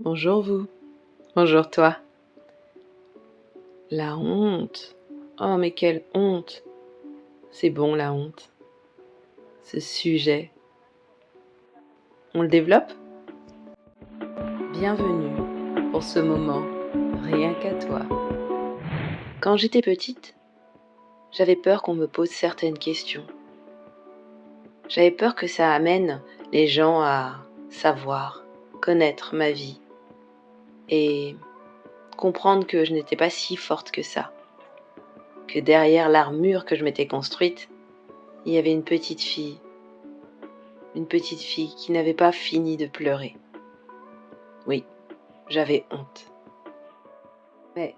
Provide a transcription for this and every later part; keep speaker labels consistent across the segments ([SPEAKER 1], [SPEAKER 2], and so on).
[SPEAKER 1] Bonjour vous, bonjour toi. La honte. Oh mais quelle honte. C'est bon la honte. Ce sujet. On le développe? Bienvenue pour ce moment, rien qu'à toi. Quand j'étais petite, j'avais peur qu'on me pose certaines questions. J'avais peur que ça amène les gens à savoir, connaître ma vie et comprendre que je n'étais pas si forte que ça. Que derrière l'armure que je m'étais construite, il y avait une petite fille qui n'avait pas fini de pleurer. Oui, j'avais honte. Mais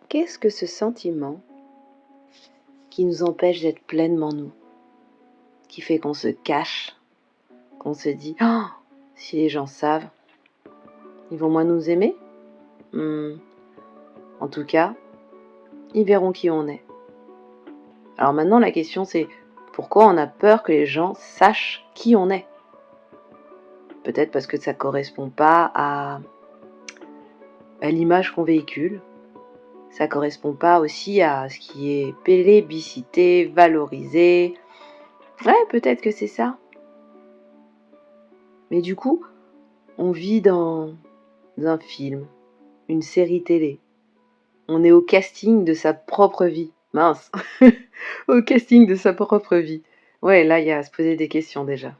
[SPEAKER 1] qu'est-ce que ce sentiment qui nous empêche d'être pleinement nous, qui fait qu'on se cache, qu'on se dit « Oh, si les gens savent, ils vont moins nous aimer ?» En tout cas, ils verront qui on est. Alors maintenant, la question c'est pourquoi on a peur que les gens sachent qui on est? Peut-être parce que ça ne correspond pas à l'image qu'on véhicule. Ça ne correspond pas aussi à ce qui est plébiscité, valorisé. Ouais, peut-être que c'est ça. Mais du coup, on vit dans un film, une série télé. On est au casting de sa propre vie. Mince, au casting de sa propre vie. Ouais, là, il y a à se poser des questions déjà.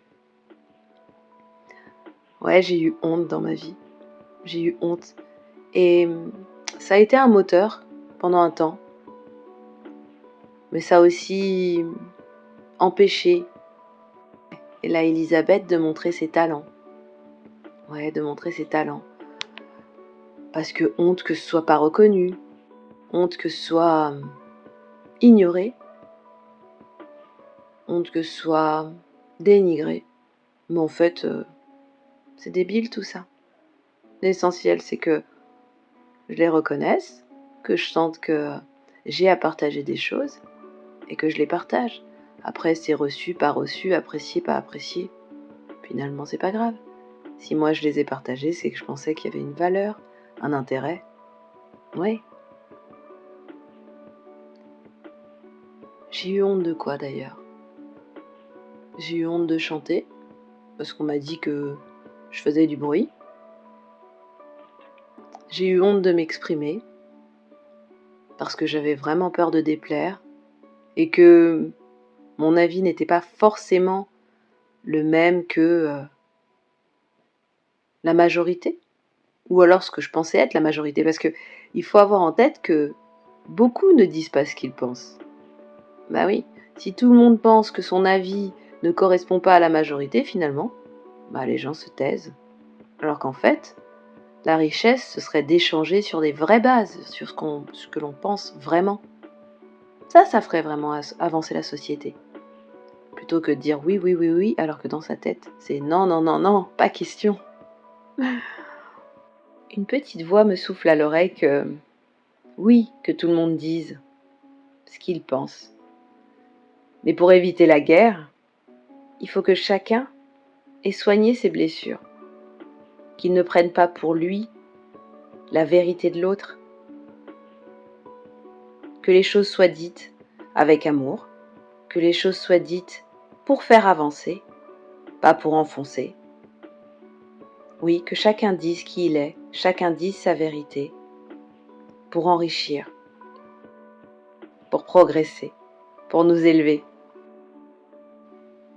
[SPEAKER 1] Ouais, j'ai eu honte dans ma vie. J'ai eu honte. Et ça a été un moteur pendant un temps. Mais ça a aussi empêché la Elisabeth de montrer ses talents. Ouais, de montrer ses talents. Parce que honte que ce soit pas reconnu. Honte que ce soit ignoré. Honte que ce soit dénigré. Mais en fait, c'est débile tout ça. L'essentiel, c'est que je les reconnaisse, que je sente que j'ai à partager des choses et que je les partage. Après, c'est reçu, pas reçu, apprécié, pas apprécié. Finalement, c'est pas grave. Si moi je les ai partagés, c'est que je pensais qu'il y avait une valeur, un intérêt. Oui. J'ai eu honte de quoi d'ailleurs? J'ai eu honte de chanter, parce qu'on m'a dit que je faisais du bruit. J'ai eu honte de m'exprimer, parce que j'avais vraiment peur de déplaire, et que mon avis n'était pas forcément le même que la majorité, ou alors ce que je pensais être la majorité, parce que il faut avoir en tête que beaucoup ne disent pas ce qu'ils pensent. Bah oui, si tout le monde pense que son avis ne correspond pas à la majorité, finalement, bah les gens se taisent. Alors qu'en fait, la richesse, ce serait d'échanger sur des vraies bases, sur ce que l'on pense vraiment. Ça ferait vraiment avancer la société. Plutôt que de dire oui, oui, oui, oui, alors que dans sa tête, c'est non, non, non, non, pas question. Une petite voix me souffle à l'oreille que oui, que tout le monde dise ce qu'il pense. Mais pour éviter la guerre, il faut que chacun ait soigné ses blessures, qu'il ne prenne pas pour lui la vérité de l'autre, que les choses soient dites avec amour, que les choses soient dites pour faire avancer, pas pour enfoncer. Oui, que chacun dise qui il est, chacun dise sa vérité, pour enrichir, pour progresser, pour nous élever.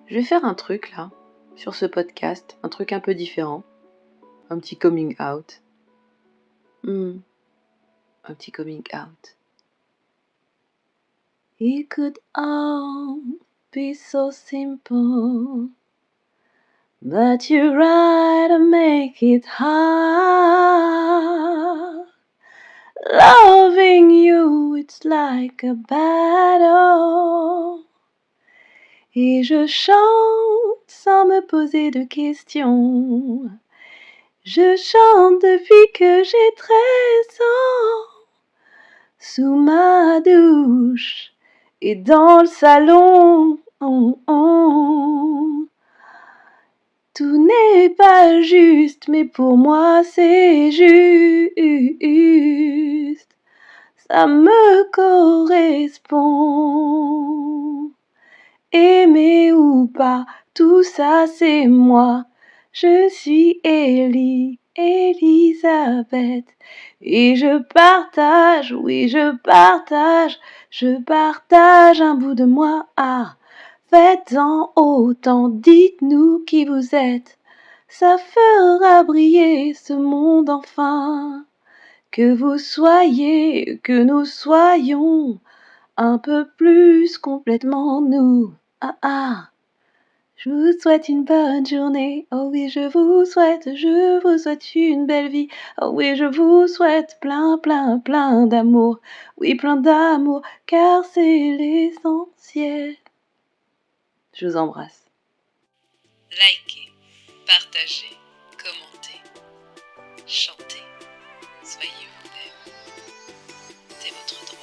[SPEAKER 1] Je vais faire un truc là, sur ce podcast, un truc un peu différent, un petit coming out. Un petit coming out. It could all be so simple, but you try to make it hard. Loving you, it's like a battle. Et je chante sans me poser de questions. Je chante depuis que j'ai 13 ans. Sous ma douche et dans le salon. Tout n'est pas juste, mais pour moi c'est juste. Ça me correspond. Aimer ou pas, tout ça c'est moi. Je suis Elisabeth. Et je partage, oui je partage un bout de moi. Ah, faites-en autant, dites-nous qui vous êtes. Ça fera briller ce monde enfin. Que vous soyez, que nous soyons un peu plus complètement nous. Ah ah. Je vous souhaite une bonne journée. Oh oui, je vous souhaite une belle vie. Oh oui, je vous souhaite plein, plein, plein d'amour. Oui, plein d'amour, car c'est l'essentiel. Je vous embrasse.
[SPEAKER 2] Likez, partagez, commentez, chantez. Soyez vous-même. C'est votre droit.